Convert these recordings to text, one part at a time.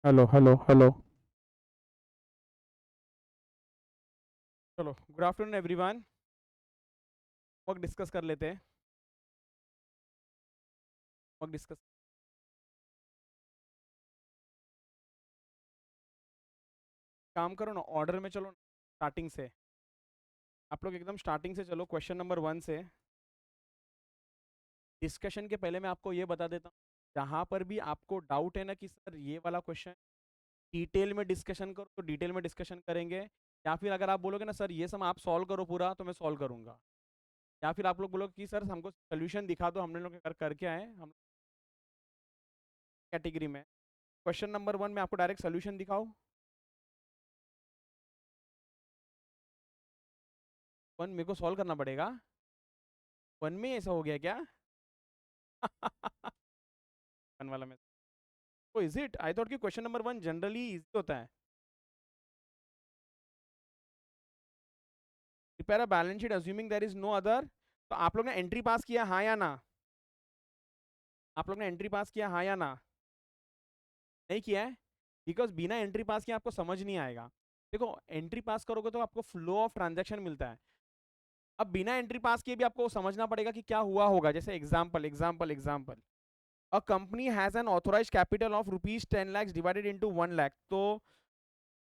Hello hello hello. चलो, good afternoon everyone. Work discuss कर लेते हैं। Work discuss. काम करो ना, ऑर्डर में चलो स्टार्टिंग से। आप लोग एकदम स्टार्टिंग से चलो, क्वेश्चन नंबर 1 से। डिस्कशन के पहले मैं आपको ये बता देता हूँ, जहाँ पर भी आपको डाउट है ना कि सर ये वाला क्वेश्चन डिटेल में डिस्कशन करो, तो डिटेल में डिस्कशन करेंगे। या फिर अगर आप बोलोगे ना सर ये सब आप सॉल्व करो पूरा, तो मैं सॉल्व करूंगा। या फिर आप लोग बोलोगे कि सर हमको सोल्यूशन दिखा दो, हमने लोग करके आए हम कैटेगरी में। क्वेश्चन नंबर 1 में आपको डायरेक्ट सोल्यूशन दिखाओ। 1 मेरे को सॉल्व करना पड़ेगा। 1 में ऐसा हो गया क्या? 1 वाला में। Oh is it? I thought कि क्वेश्चन नंबर 1 जनरली इजी होता है। Prepare a balance sheet assuming there is no other. तो आप लोग ने एंट्री पास किया, हाँ या ना? आप लोग ने एंट्री पास किया, हाँ या ना? नहीं किया है? बिकॉज बिना एंट्री पास किया आपको समझ नहीं आएगा। देखो, एंट्री पास करोगे तो आपको फ्लो ऑफ ट्रांजैक्शन मिलता है। अब बिना एंट्री पास किए भी आपको समझना पड़ेगा कि क्या हुआ होगा। जैसे example example example, a company has an authorise capital of rupees 10 lakh divided into 1 lakh. तो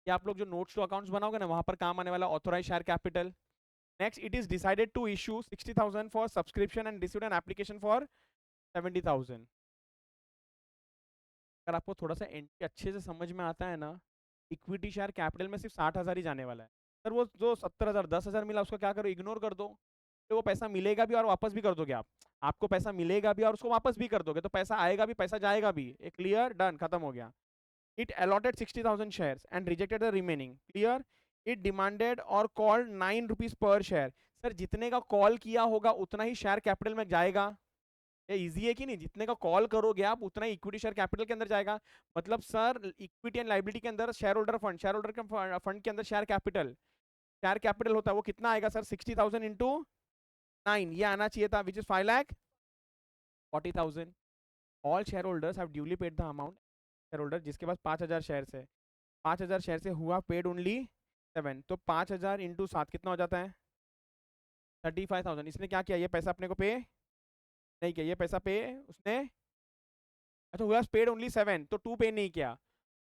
ये आप लोग जो नोट्स टू अकाउंट्स बनाओगे ना, वहां पर काम आने वाला authorise share capital. Next, it is decided to issue 60,000 for subscription and received an application for 70,000। अगर आपको थोड़ा सा एंट्री अच्छे से समझ में आता है ना, इक्विटी शेयर कैपिटल में सिर्फ 60,000 ही जाने वाला है। सर वो जो 70,000 10,000 मिला उसको क्या करो, इग्नोर कर दो। तो वो पैसा मिलेगा भी और वापस भी कर दोगे आप। आपको पैसा मिलेगा भी और उसको वापस भी कर दोगे, तो पैसा आएगा भी पैसा जाएगा भी। एक क्लियर, डन, खत्म हो गया। It allotted 60,000 shares and rejected the remaining. Clear? It demanded or called 9 rupees per share. Sir जितने का कॉल किया होगा उतना ही शेयर कैपिटल में जाएगा। ये इजी है कि नहीं? जितने का कॉल करोगे आप उतना ही इक्विटी शेयर कैपिटल के अंदर जाएगा। मतलब सर इक्विटी एंड लाइबिलिटी के अंदर share holder fund, share holder के फंड के अंदर शेयर कैपिटल होता है। वो कितना आएगा सर? 60,000 इंटू 9, ये आना चाहिए था, which is 5,40,000। All share holders have duly paid the amount. Share holder जिसके पास 5,000 शेयर है, 5,000 शेयर से हुआ पेड ओनली 7। तो 5,000 इंटू 7 कितना हो जाता है? 35,000। इसने क्या किया? ये पैसा अपने को पे नहीं किया, ये पैसा पे उसने, अच्छा हुआ पेड ओनली 7, तो 2 पे नहीं किया।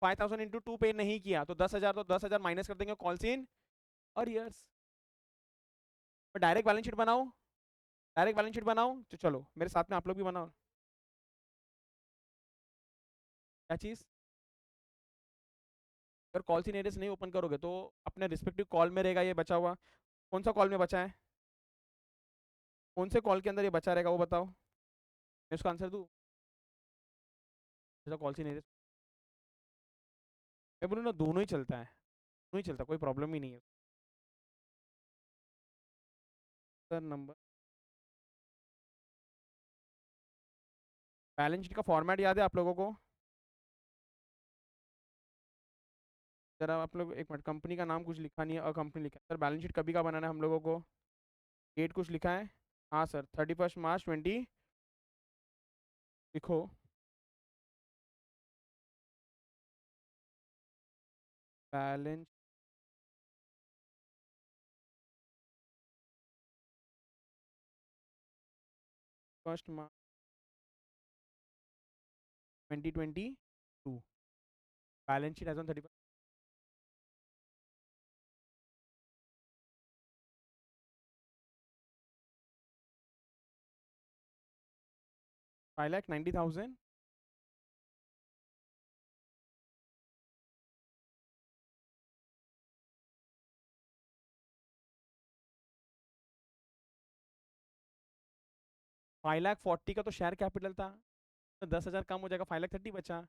5,000 इंटू 2 पे नहीं किया तो 10,000, तो 10,000 माइनस कर देंगे कॉल्स इन और ईयर्स। तो डायरेक्ट बैलेंस शीट बनाओ, डायरेक्ट बैलेंस शीट बनाओ। तो चलो मेरे साथ में आप लोग भी बनाओ। क्या चीज़? अगर कॉल्स इन एरियस नहीं ओपन करोगे तो अपने रिस्पेक्टिव कॉल में रहेगा ये बचा हुआ। कौन सा कॉल में बचा है? कौन से कॉल के अंदर ये बचा रहेगा वो बताओ, मैं उसका आंसर दूँ? जैसा कॉल्स इन एरियस, मैं बोलूँ ना दोनों ही चलता है, दोनों ही चलता है, कोई प्रॉब्लम ही नहीं है। सर नंबर, बैलेंस शीट का फॉर्मेट याद है आप लोगों को? जरा आप लोग एक मिनट, कंपनी का नाम कुछ लिखा नहीं है और कंपनी लिखा है। सर बैलेंस शीट कभी का बनाना है हम लोगों को? डेट कुछ लिखा है? हाँ सर, 31 मार्च 20 लिखो। Balance 1 March 2022। Balance sheet as on 31, 5,90,000। 5,40,000 का तो शेयर कैपिटल था, तो 10,000 कम हो जाएगा, 5,30,000 बचा।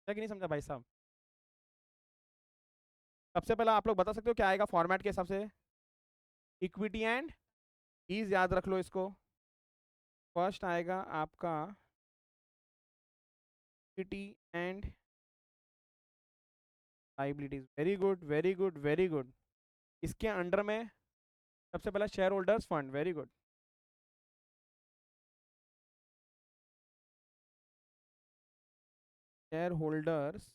क्या कि नहीं समझा भाई साहब? सबसे पहला आप लोग बता सकते हो क्या आएगा फॉर्मेट के हिसाब से? इक्विटी एंड ईज, याद रख लो इसको। फर्स्ट आएगा आपका equity and liabilities. Very good very good very good. इसके अंडर में सबसे पहला share holders fund. Very good. Share holders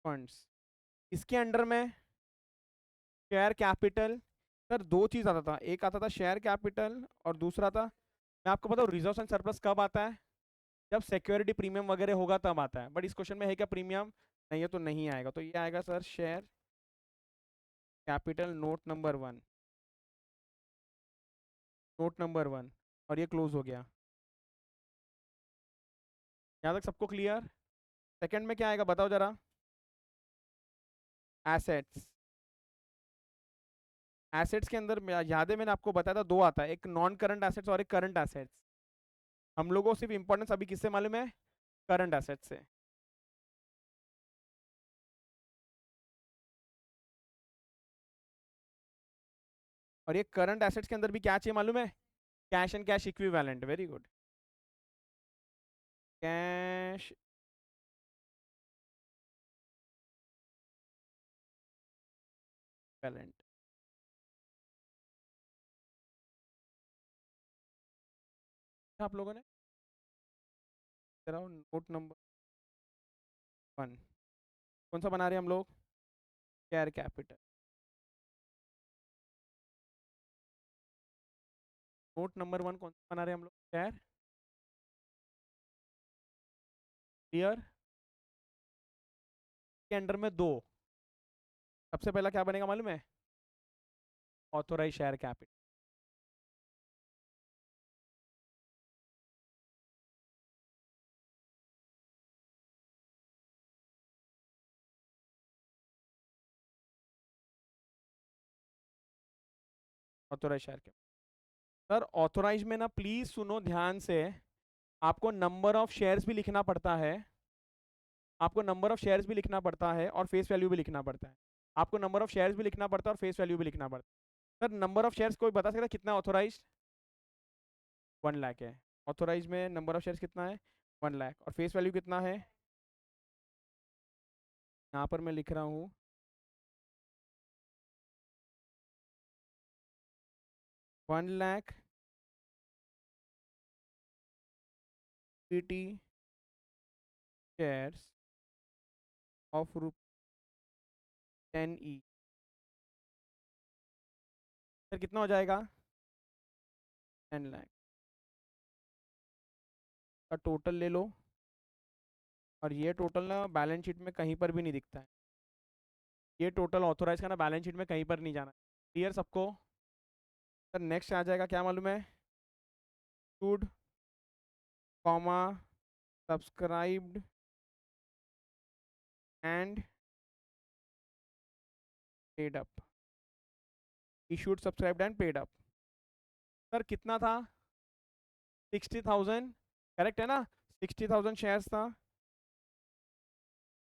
funds, इसके अंडर में शेयर कैपिटल। सर दो चीज आता था, एक आता था शेयर कैपिटल और दूसरा था, मैं आपको बताऊँ रिजर्व एंड सरप्लस कब आता है, जब सिक्योरिटी प्रीमियम वगैरह होगा तब आता है। बट इस क्वेश्चन में है क्या प्रीमियम, नहीं है तो नहीं आएगा, तो ये आएगा sir share capital note number 1 और ये क्लोज हो गया। यहाँ तक सबको क्लियर। सेकंड में क्या आएगा बताओ जरा। एसेट्स, एसेट्स के अंदर याद है मैंने आपको बताया था दो आता है, एक नॉन करंट एसेट्स और एक करंट एसेट्स। हम लोगों को सिर्फ इंपॉर्टेंस अभी किससे मालूम है, करंट एसेट्स से। और ये करंट एसेट्स के अंदर भी क्या चाहिए मालूम है, cash and cash equivalent, very good, cash equivalent. आप लोगों ने जरा नोट नंबर 1 कौन सा बना रहे हैं हम लोग, शेयर कैपिटल। नोट नंबर 1 कौन सा बना रहे हैं हम लोग, शेयर, क्लियर। के अंडर में दो, सबसे पहला क्या बनेगा मालूम है, authorise share capital. Authorise share capital, sir authorise में ना प्लीज सुनो ध्यान से, आपको नंबर ऑफ शेयर्स भी लिखना पड़ता है, आपको नंबर ऑफ शेयर्स भी लिखना पड़ता है और फेस वैल्यू भी लिखना पड़ता है। आपको नंबर ऑफ शेयर्स भी लिखना पड़ता है और फेस वैल्यू भी लिखना पड़ता है। सर नंबर ऑफ शेयर्स कोई बता सकता है कितना ऑथोराइज, 1 लाख है। ऑथोराइज में नंबर ऑफ शेयर्स कितना है, 1 लाख, और फेस वैल्यू कितना है, यहाँ पर मैं लिख रहा हूँ 1 lakh equity shares of ₹10 sir कितना हो जाएगा, 10 लाख का टोटल ले लो, और ये टोटल ना बैलेंस शीट में कहीं पर भी नहीं दिखता है, ये टोटल ऑथोराइज का ना बैलेंस शीट में कहीं पर नहीं जाना। क्लियर सबको। सर नेक्स्ट आ जाएगा क्या मालूम है, should comma subscribed and paid up, issued subscribed and paid up. Sir कितना था, 60,000, करेक्ट है ना, 60,000 शेयर्स था,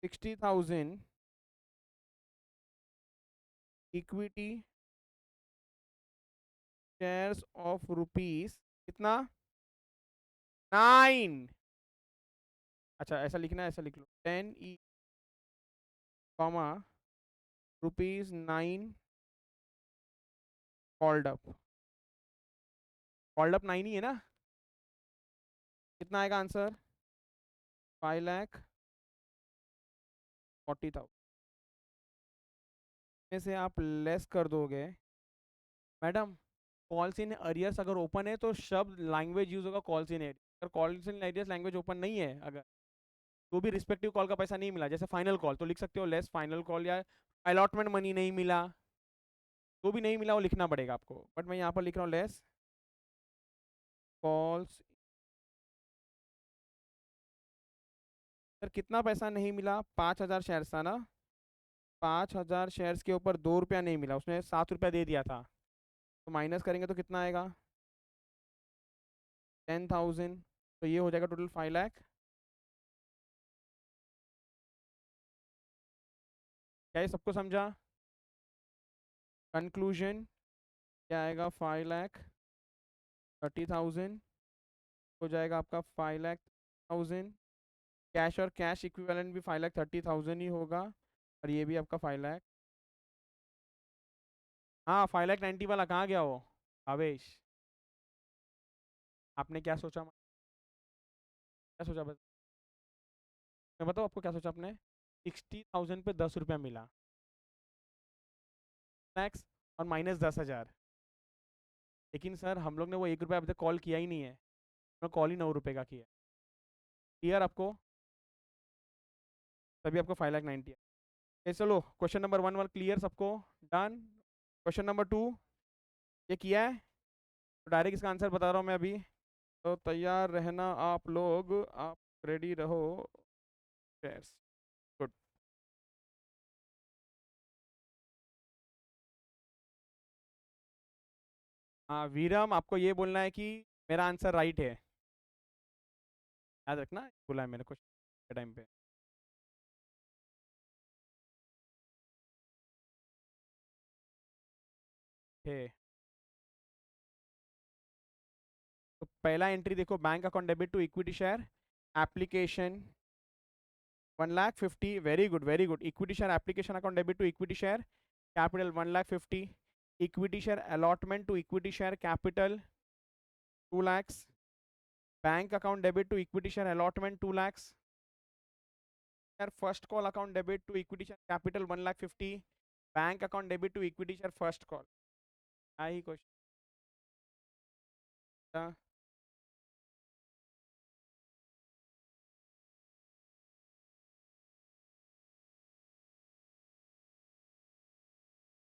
60,000 इक्विटी शेयर्स ऑफ रुपीस कितना, 9, अच्छा ऐसा लिखना है, ऐसा लिख लो 10 comma ₹9 called up, called up 9 ही है ना, कितना आएगा आंसर, 5,40,000 में से आप लेस कर दोगे। मैडम कॉल्स इन अरियर्स अगर ओपन है तो शब्द लैंग्वेज यूज होगा कॉल्स इन एरियर्स, अगर calls in arrears language open नहीं है अगर, तो भी रिस्पेक्टिव कॉल का पैसा नहीं मिला, जैसे फाइनल कॉल तो लिख सकते हो लेस फाइनल कॉल, या अलॉटमेंट मनी नहीं मिला, जो भी नहीं मिला वो लिखना पड़ेगा आपको, बट मैं यहाँ पर लिख रहा हूँ लेस कॉल्स। सर कितना पैसा नहीं मिला, 5,000 शेयर्स था ना, 5,000 शेयर्स के ऊपर ₹2 नहीं मिला, उसने ₹7 दे दिया था, तो माइनस करेंगे तो कितना आएगा, 10,000, तो ये हो जाएगा टोटल 5 लाख। क्या ये सबको समझा, कंक्लूजन क्या आएगा, 5,30,000 हो जाएगा आपका, 5,00,000 कैश, और कैश इक्विवेलेंट भी 5,30,000 ही होगा, और ये भी आपका 5 लाख। हाँ 5,90,000 वाला कहाँ गया वो, आवेश, आपने क्या सोचा, क्या सोचा बस। मैं बताऊँ आपको क्या सोचा आपने, 60,000 पे 10 रुपया मिला, मैक्स, और माइनस 10,000। लेकिन सर हम लोग ने वो 1 रुपया अभी तक कॉल किया ही नहीं है, मैं कॉल ही 9 रुपये का किया। क्लियर आपको? तभी आपको 5,90,000 है। चलो क्वेश्चन नंबर 1 क्लियर सबको? डन। क्वेश्चन नंबर 2 ये किया है, तो डायरेक्ट इसका आंसर बता रहा हूँ मैं अभी। तो तैयार रहना आप लोग, आप रेडी रहो। Yes, good. हाँ वीरम, आपको ये बोलना है कि मेरा आंसर राइट है, याद रखना, बोला है मैंने क्वेश्चन के टाइम पे। है। तो पहला एंट्री देखो, bank account debit to equity share application 1,50,000, very good very good. Equity share application account debit to equity share capital 1,50,000, equity share allotment to equity share capital 2 lakhs, bank account debit to equity share allotment 2 lakhs, share first call account debit to equity share capital 1,50,000, bank account debit to equity share first call. I question,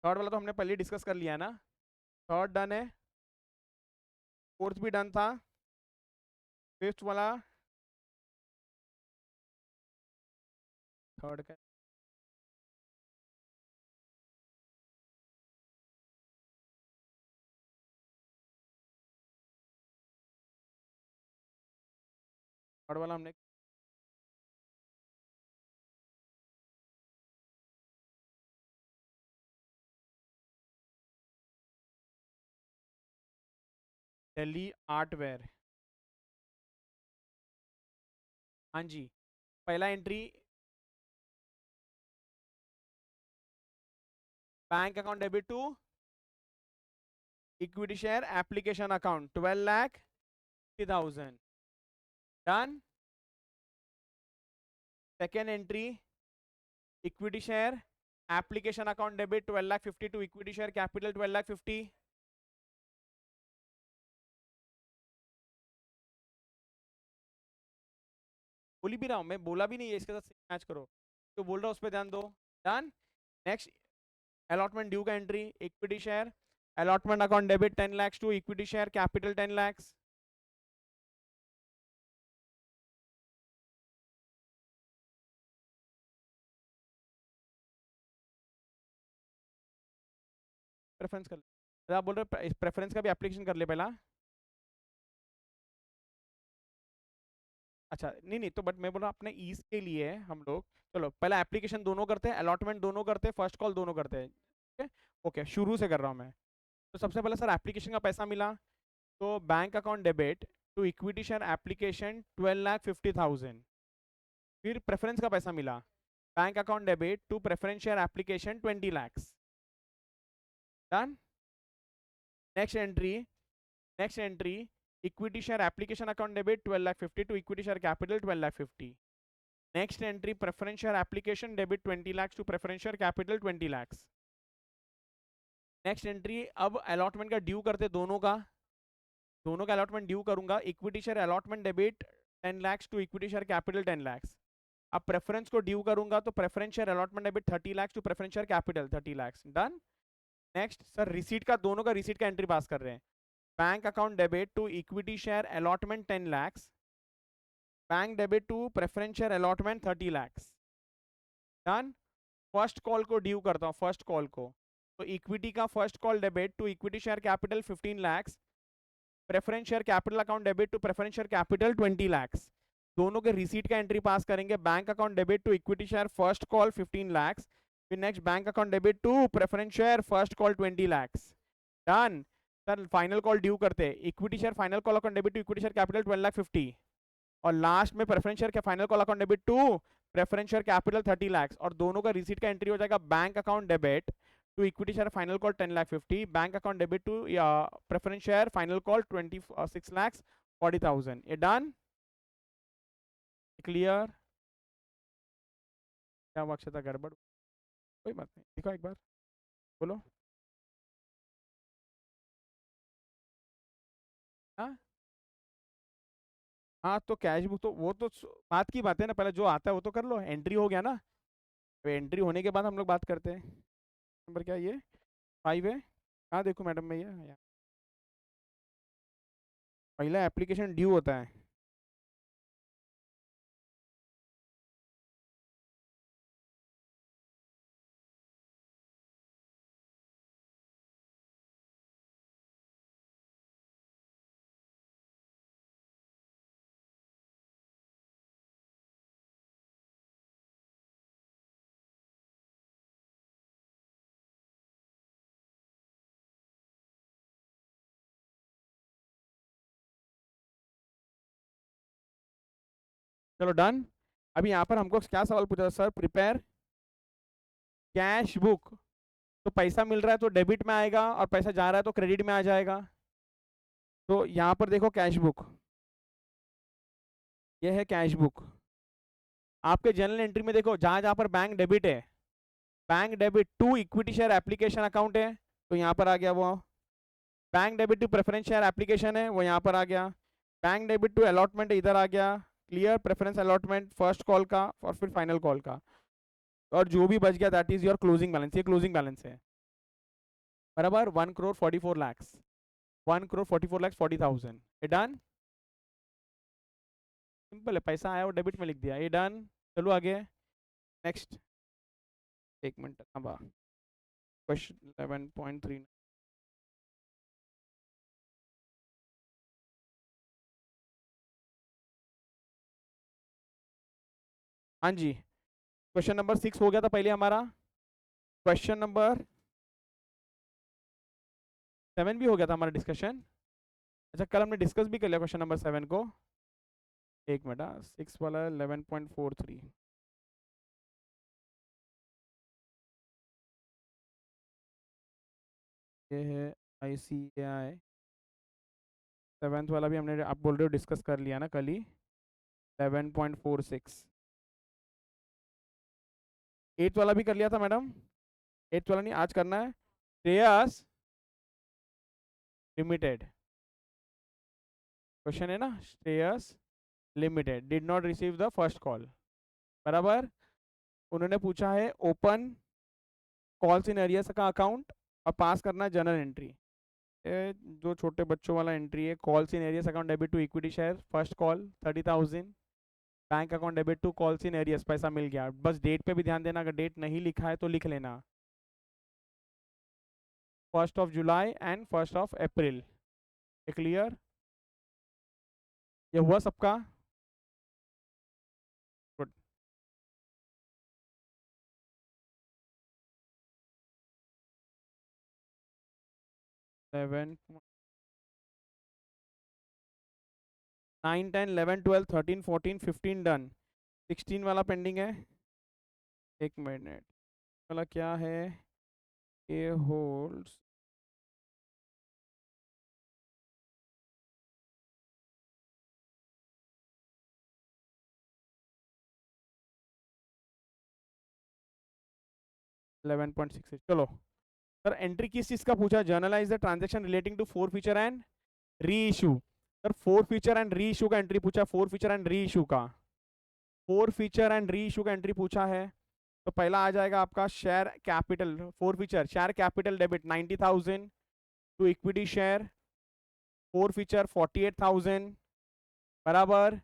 third वाला तो हमने पहले discuss कर लिया है ना, third done है, fourth भी डन था, फिफ्थ वाला, थर्ड का, थर्ड वाला हमने, दिल्ली आर्टवेयर। हाँ जी, पहला entry bank account debit to equity share application account 12,50,000 done. Second entry equity share application account debit 12,50,000 to equity share capital 12,50,000। बोली भी रहा हूं मैं, बोला भी नहीं है, इसके साथ मैच करो, तो बोल रहा हूं उस पर ध्यान दो। डन। नेक्स्ट अलॉटमेंट ड्यू का entry, equity share allotment account debit 10 lakhs to equity share capital 10 lakhs। Preference कर ले, आप बोल रहे प्रेफरेंस का भी एप्लीकेशन कर ले पहला। अच्छा नहीं नहीं, तो बट मैं बोल रहा हूँ अपने ईज के लिए हम लोग, चलो पहला एप्लीकेशन दोनों करते हैं, अलॉटमेंट दोनों करते हैं, फर्स्ट कॉल दोनों करते हैं, ठीक है? ओके, शुरू से कर रहा हूँ मैं। तो सबसे पहले सर एप्लीकेशन का पैसा मिला, तो bank account debit to equity share application 12,50,000। फिर प्रेफरेंस का पैसा मिला, bank account debit to preference share application 20 lakhs done. Next entry, next entry equity share application account debit 12,50,000 to equity share capital 12,50,000। Next entry preference share application debit 20 lakhs to preference share capital 20 lakhs। Next entry अब allotment का due करते दोनों का, दोनों का allotment due करूंगा, equity share allotment debit 10 lakhs to equity share capital 10 lakhs। अब preference को ड्यू करूंगा, तो preference share allotment debit 30 lakhs to preference share capital 30 lakhs done. Next sir receipt का, दोनों का रिसीट का एंट्री पास कर रहे हैं, bank account debit to equity share allotment 10 lakhs, bank debit to preference share allotment 30 lakhs done. First call को due करता हूं, फर्स्ट कॉल को, तो इक्विटी का first call debit to equity share capital 15 lakhs, preference share capital account debit to preference share capital 20 lakhs। दोनों के receipt का entry pass करेंगे, bank account debit to equity share first call 15 lakhs, फिर next bank account debit to preference share first call 20 lakhs done. Sir final call due करते हैं, equity share final call account debit to equity share capital 12,50,000, और last में preference share के final call account debit to preference share capital 30 lakhs, और दोनों का receipt का entry हो जाएगा, bank account debit to equity share final call 10,50,000, bank account debit to preference share final call 26,40,000। ये डन, क्लियर? क्या हुआ अक्षता, गड़बड़? कोई बात नहीं, दिखाओ एक बार, बोलो। हाँ हाँ, तो कैश बुक तो वो तो बात की बात है ना, पहले जो आता है वो तो कर लो, एंट्री हो गया ना। एंट्री होने के बाद हम लोग बात करते हैं। नंबर क्या है ये? 5 है। हाँ देखो मैडम, मैं ये पहला एप्लीकेशन ड्यू होता है। चलो डन। अभी यहाँ पर हमको क्या सवाल पूछा था सर? Prepare cash book. तो पैसा मिल रहा है तो डेबिट में आएगा, और पैसा जा रहा है तो क्रेडिट में आ जाएगा। तो यहाँ पर देखो कैश बुक, ये है कैश बुक। आपके जनरल एंट्री में देखो, जहां जहां पर बैंक डेबिट है, bank debit to equity share application account है, तो यहाँ पर आ गया वो। Bank debit to preference share application है, वो यहाँ पर आ गया। बैंक डेबिट टू अलॉटमेंट इधर आ गया। Clear, preference allotment first call का और फिर फाइनल कॉल का। और जो भी बच गया that is your closing balance, ये क्लोजिंग बैलेंस है। बराबर 1,44,00,000, 1,44,40,000। डन। सिंपल है, पैसा आया और डेबिट में लिख दिया, ये डन। चलो आगे, नेक्स्ट। एक मिनट, अब क्वेश्चन 11.3। हाँ जी, क्वेश्चन नंबर 6 हो गया था पहले हमारा। क्वेश्चन नंबर 7 भी हो गया था हमारा डिस्कशन। अच्छा, कल हमने डिस्कस भी कर लिया क्वेश्चन नंबर 7 को। एक मिनट, 6 वाला 11.43। ये है ICAI। 7th वाला भी हमने, आप बोल रहे हो डिस्कस कर लिया ना कल ही। 11.46। 8th वाला भी कर लिया था मैडम। 8th वाला नहीं, आज करना है। श्रेयस लिमिटेड, क्वेश्चन है ना, Shreyas limited did not receive the first call. बराबर। उन्होंने पूछा है ओपन कॉल्स इन एरियस का अकाउंट और पास करना है जर्नल एंट्री। जो छोटे बच्चों वाला एंट्री है, calls in arrears account debit to equity share first call 30,000। Bank account debit to calls in arrears, पैसा मिल गया। बस डेट पे भी ध्यान देना, अगर डेट नहीं लिखा है तो लिख लेना, 1 जुलाई एंड 1 अप्रैल। क्लियर, ये हुआ सबका? गुड। 7, 9, 10, 11, 12, 13, 14, 15 डन। 16 वाला पेंडिंग है। एक मिनट, वाला क्या है? A holds 11.6। चलो सर, एंट्री किस चीज का पूछा? Journalise the transaction relating to forfeiture and reissue. Sir forfeiture and reissue का एंट्री पूछा, forfeiture and reissue का, forfeiture and reissue का entry पूछा है। तो पहला आ जाएगा आपका share capital, forfeiture share capital debit 90,000 to equity share, forfeiture 48,000। बराबर।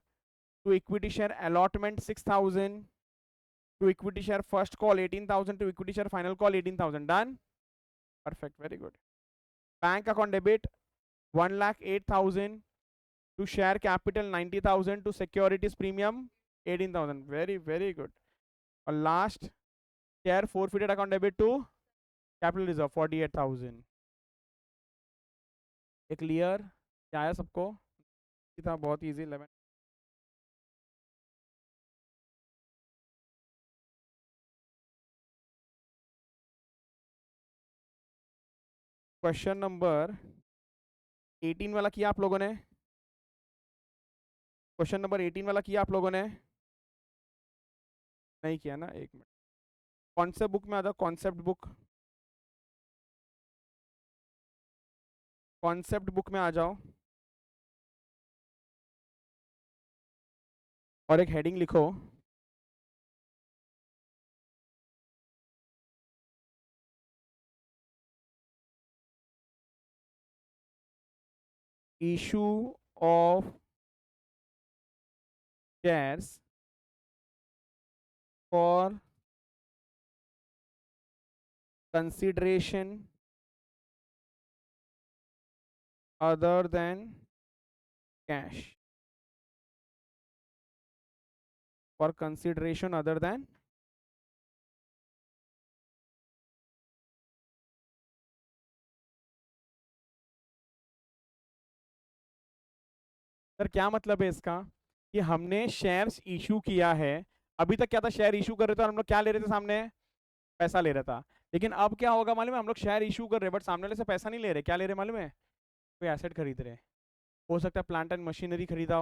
To equity share allotment 6,000, to equity share first call 18,000, to equity share final call 18,000। Done, perfect, very good. Bank account debit 1,08,000, to share capital 90,000, to securities premium 18,000। Very very good. और last, share forfeited account debit to capital reserve 48,000। ये clear? क्या आया सबको? था बहुत easy. 11 question number 18 वाला किया आप लोगों ने? क्वेश्चन नंबर 18 वाला किया आप लोगों ने? नहीं किया ना, एक मिनट। कॉन्सेप्ट बुक में आ जाओ, कॉन्सेप्ट बुक, कॉन्सेप्ट बुक में आ जाओ और एक हेडिंग लिखो, issue of shares for consideration other than cash, for consideration other than, sir क्या मतलब है इसका कि हमने शेयर्स इशू किया है। अभी तक क्या था, शेयर इशू कर रहे थे और हम लोग क्या ले रहे थे सामने, पैसा ले रहा था। लेकिन अब क्या होगा मालूम है, हम लोग शेयर इशू कर रहे हैं बट सामने वाले से पैसा नहीं ले रहे, क्या ले रहे मालूम है, कोई एसेट खरीद रहे हैं। हो सकता है प्लांट एंड मशीनरी खरीदा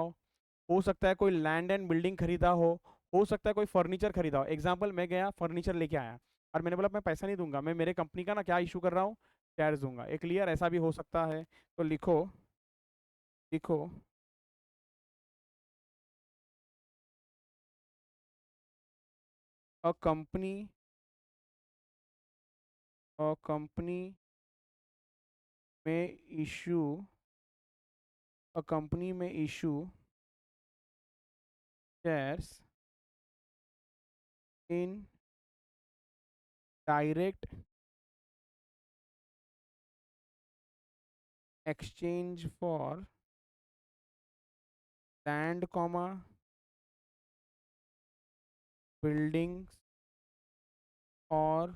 हो सकता है कोई लैंड एंड बिल्डिंग खरीदा हो सकता है कोई फर्नीचर खरीदा हो। एग्जाम्पल, मैं गया फर्नीचर लेके आया और मैंने बोला मैं पैसा नहीं दूंगा, मैं मेरे कंपनी का ना क्या इशू कर रहा हूँ, शेयर्स दूंगा। एक क्लियर, ऐसा भी हो सकता है। तो लिखो, लिखो अ कंपनी, कंपनी में इशू, अ कंपनी में issue shares in direct exchange for land, buildings or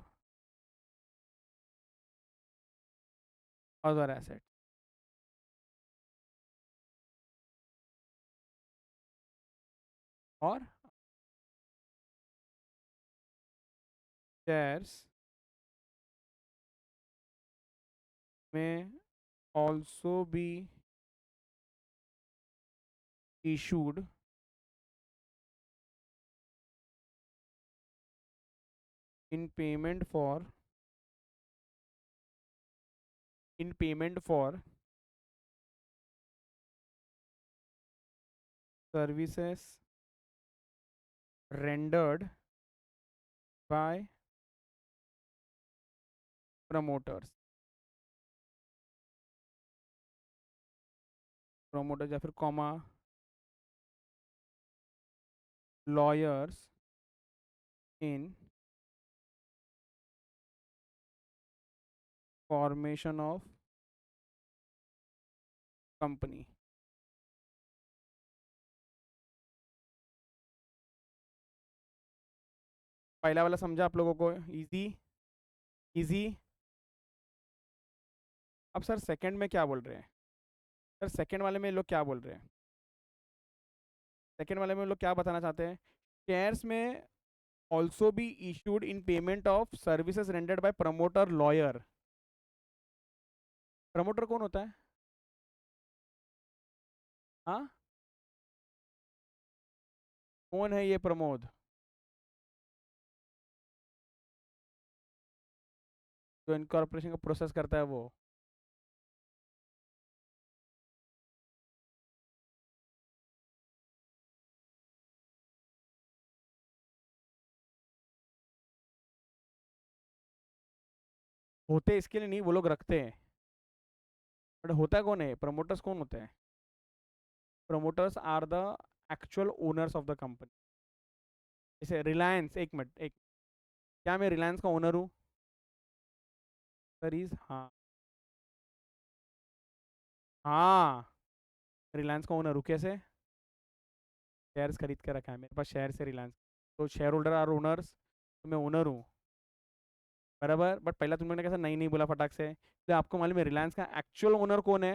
other assets। और shares may also be issued in payment for, in payment for services rendered by promoters, promoters या फिर comma lawyers in formation of company। पहला वाला समझा आप लोगों को, easy easy. अब सर सेकंड में क्या बोल रहे हैं, सर सेकंड वाले में ये लोग क्या बोल रहे हैं, सेकंड वाले में लोग क्या बताना चाहते हैं, शेयर्स में also be issued in payment of services rendered by promoter lawyer. Promoter कौन होता है, हाँ कौन है ये प्रमोद, जो इनकॉर्पोरेशन का प्रोसेस करता है वो। होते इसके लिए नहीं, वो लोग रखते हैं, बट होता कौन है, प्रमोटर्स कौन होते हैं, promoters are the actual owners of the company. जैसे रिलायंस, एक मिनट एक, क्या मैं रिलायंस का ओनर हूँ, सर इज, हाँ हाँ रिलायंस का ओनर हूँ, कैसे, शेयर्स खरीद के रखा है मेरे पास, शेयर से रिलायंस, तो शेयर होल्डर आर ओनर्स, तो मैं ओनर हूँ, बराबर। बट पहला तुमने कैसा नहीं नहीं बोला फटाक से, तो आपको मालूम है रिलायंस का एक्चुअल ओनर कौन है,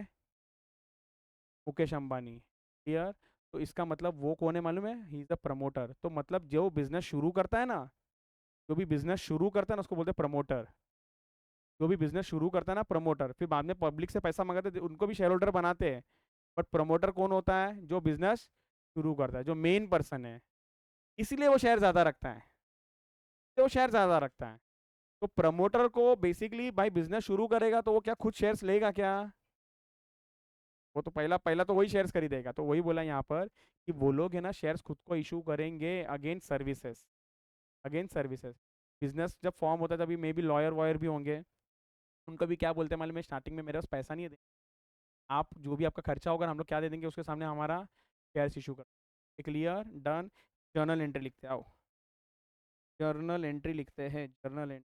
मुकेश अंबानी, क्लियर। तो इसका मतलब वो कौन है मालूम है, ही इज द प्रमोटर। तो मतलब जो बिजनेस शुरू करता है ना, जो भी बिजनेस शुरू करता है ना उसको बोलते हैं प्रमोटर, जो भी बिजनेस शुरू करता है ना प्रमोटर, फिर बाद में पब्लिक से पैसा मंगाते हैं, उनको भी शेयर होल्डर बनाते हैं। बट प्रमोटर कौन होता है, जो बिजनेस शुरू करता है, जो मेन पर्सन है, इसीलिए वो शेयर ज्यादा रखता है। वो शेयर ज़्यादा रखता है। तो प्रमोटर को बेसिकली भाई बिजनेस शुरू करेगा तो वो क्या खुद शेयर्स लेगा क्या? वो तो पहला पहला तो वही शेयर्स खरीदेगा। तो वही बोला यहाँ पर कि वो लोग है ना शेयर्स खुद को इशू करेंगे against services, against services. Business जब फॉर्म होता है तभी मे बी लॉयर वॉयर भी होंगे, उनको भी क्या बोलते हैं मालूम है, स्टार्टिंग में मेरे पास पैसा नहीं है, आप जो भी आपका खर्चा होगा हम लोग क्या दे देंगे उसके सामने हमारा शेयर्स इशू कर। Clear, done. जर्नल एंट्री लिखते आओ, जर्नल एंट्री लिखते हैं, journal entry,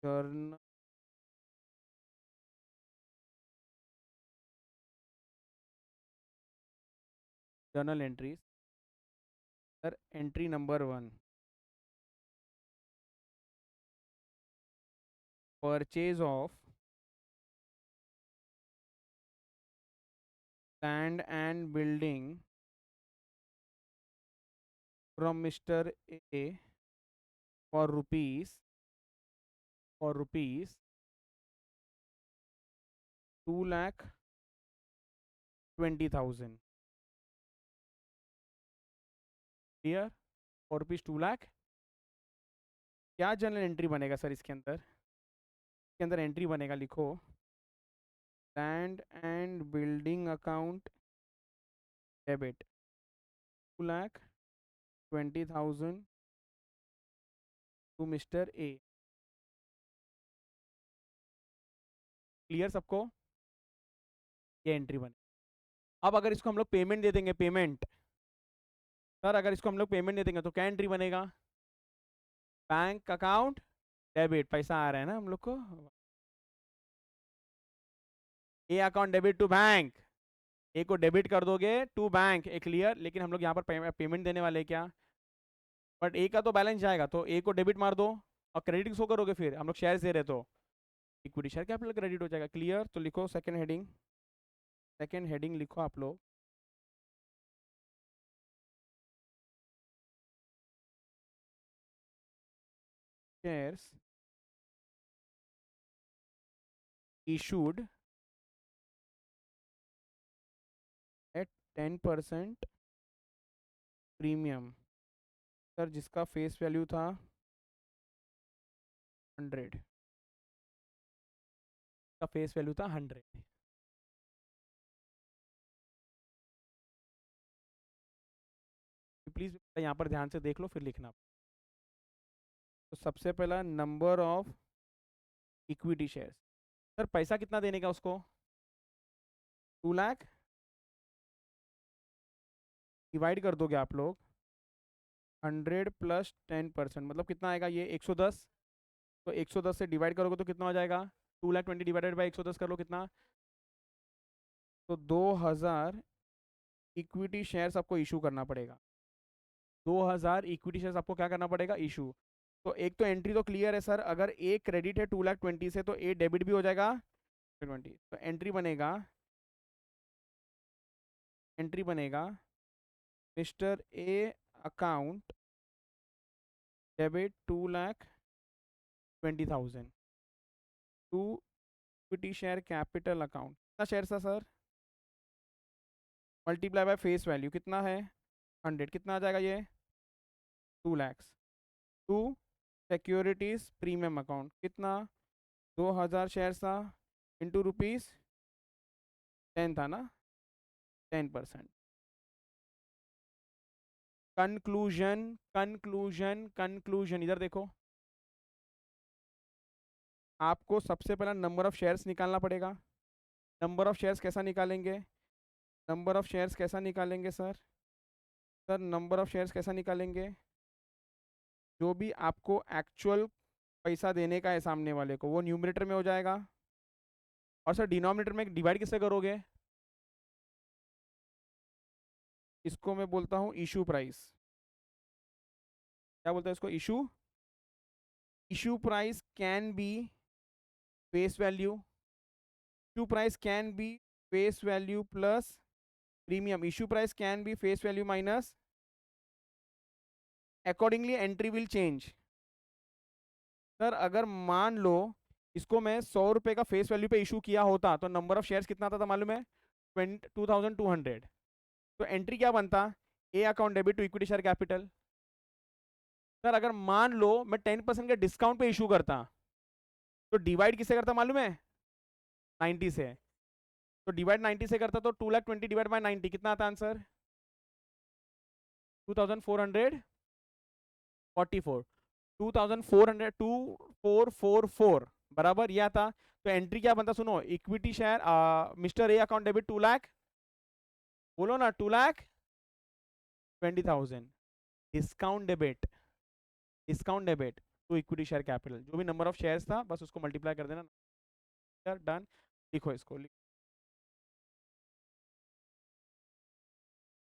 journal, journal entries. Sir entry number 1, purchase of land and building from mister A for rupees, for rupees 2,20,000। Clear, for rupees 2 lakh. क्या journal entry बनेगा sir इसके अंदर? इसके अंदर एंट्री बनेगा, लिखो, land and building account debit 2,20,000 to mister A. Clear सबको? ये एंट्री बने। अब अगर इसको हम लोग पेमेंट दे देंगे, पेमेंट, सर अगर इसको हम लोग पेमेंट दे देंगे तो क्या एंट्री बनेगा? बैंक अकाउंट डेबिट, पैसा आ रहा है ना हम लोग को, A account debit to bank, A को डेबिट कर दोगे टू बैंक, ए क्लियर। लेकिन हम लोग यहाँ पर पेमेंट देने वाले हैं क्या? बट ए का तो बैलेंस जाएगा तो ए को डेबिट मार दो, और क्रेडिट किसको करोगे फिर? हम लोग शेयर दे रहे तो इक्विटी शेयर कैपिटल क्रेडिट हो जाएगा। क्लियर, तो लिखो सेकंड हेडिंग, सेकंड हेडिंग लिखो आप लोग, shares issued at 10% premium. Sir जिसका फेस वैल्यू था 100, का फेस वैल्यू था 100। प्लीज यहाँ पर ध्यान से देख लो फिर लिखना। तो सबसे पहला number of equity shares, sir पैसा कितना देने का उसको? 2 लाख डिवाइड कर दोगे आप लोग 100 प्लस 10%, मतलब कितना आएगा ये? 110। तो 110 से डिवाइड करोगे तो कितना हो जाएगा? 2,20,000 डिवाइडेड बाई 110 कर लो कितना? तो 2,000 इक्विटी शेयर्स आपको इशू करना पड़ेगा। 2,000 इक्विटी शेयर्स आपको क्या करना पड़ेगा? इशू। तो एक तो एंट्री तो क्लियर है सर, अगर ए क्रेडिट है 2,20,000 से तो ए डेबिट भी हो जाएगा 20। तो एंट्री बनेगा, एंट्री बनेगा mister A account debit 2,20,000 to equity share capital account. कितना शेयर था sir? Multiply by face value कितना है? 100। कितना आ जाएगा ये? 2 lakh. To securities premium account कितना? 2,000 शेयर था इंटू रुपीज 10 था ना, 10%। कंक्लूजन, कंक्लूजन, कंक्लूजन, इधर देखो, आपको सबसे पहला नंबर ऑफ शेयर्स निकालना पड़ेगा। नंबर ऑफ शेयर्स कैसा निकालेंगे? नंबर ऑफ शेयर्स कैसा निकालेंगे sir? Sir number of shares कैसा निकालेंगे? जो भी आपको एक्चुअल पैसा देने का है सामने वाले को वो न्यूमरेटर में हो जाएगा, और सर डिनोमिनेटर में डिवाइड किससे करोगे? इसको मैं बोलता हूँ इशू प्राइस। क्या बोलते हैं इसको? Issue. Issue price can be face value, issue price can be face value plus premium, issue price can be face value minus, accordingly entry will change. Sir अगर मान लो इसको मैं 100 रुपये का फेस वैल्यू पे इशू किया होता तो नंबर ऑफ शेयर्स कितना था मालूम है? 22,200। तो एंट्री क्या बनता? A account debit to equity share capital. Sir अगर मान लो मैं 10% के डिस्काउंट पे इशू करता तो डिवाइड किससे करता मालूम है? 90 से। तो डिवाइड 90 से करता तो 2,20,000 डिवाइड बाय 90 कितना आता आंसर? 2444 2444 बराबर ये आता। तो एंट्री क्या बनता सुनो, equity share mister A account debit 2 lakh, बोलो ना 2,20,000 discount debit, discount debit to equity share capital, जो भी नंबर ऑफ शेयर्स था बस उसको मल्टीप्लाई कर देना। डन, लिखो इसको।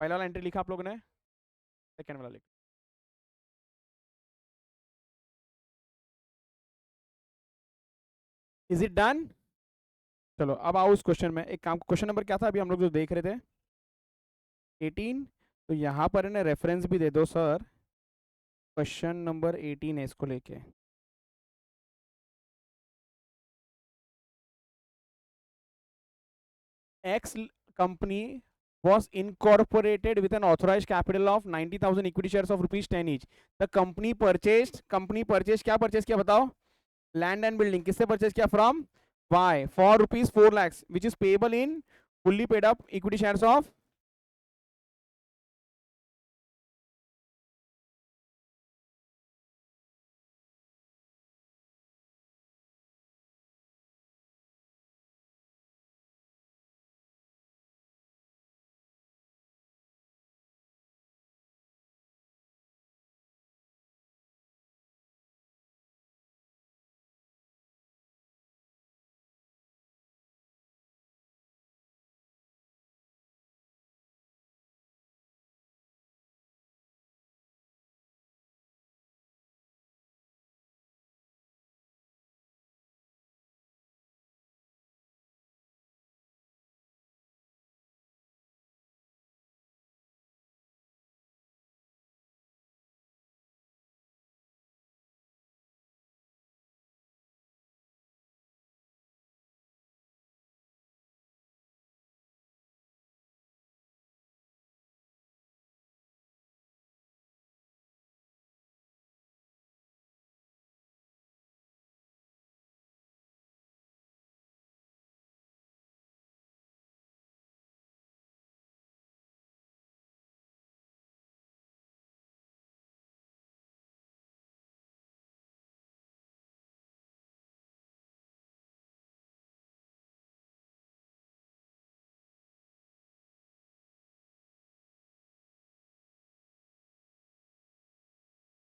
पहला वाला एंट्री लिखा आप लोगों ने, सेकंड वाला लिखो। Is it done? चलो अब आओ उस क्वेश्चन में। एक काम, क्वेश्चन नंबर क्या था अभी हम लोग जो देख रहे थे? 18। तो यहाँ पर इन्हें रेफरेंस भी दे दो सर, क्वेश्चन नंबर 18 है इसको लेके। X company was incorporated with an authorized capital of 90,000 equity shares of rupees 10 each. The company purchased क्या purchase किया बताओ? Land and building किससे purchase किया? From Y for rupees 4 lakhs which is payable in fully paid up equity shares of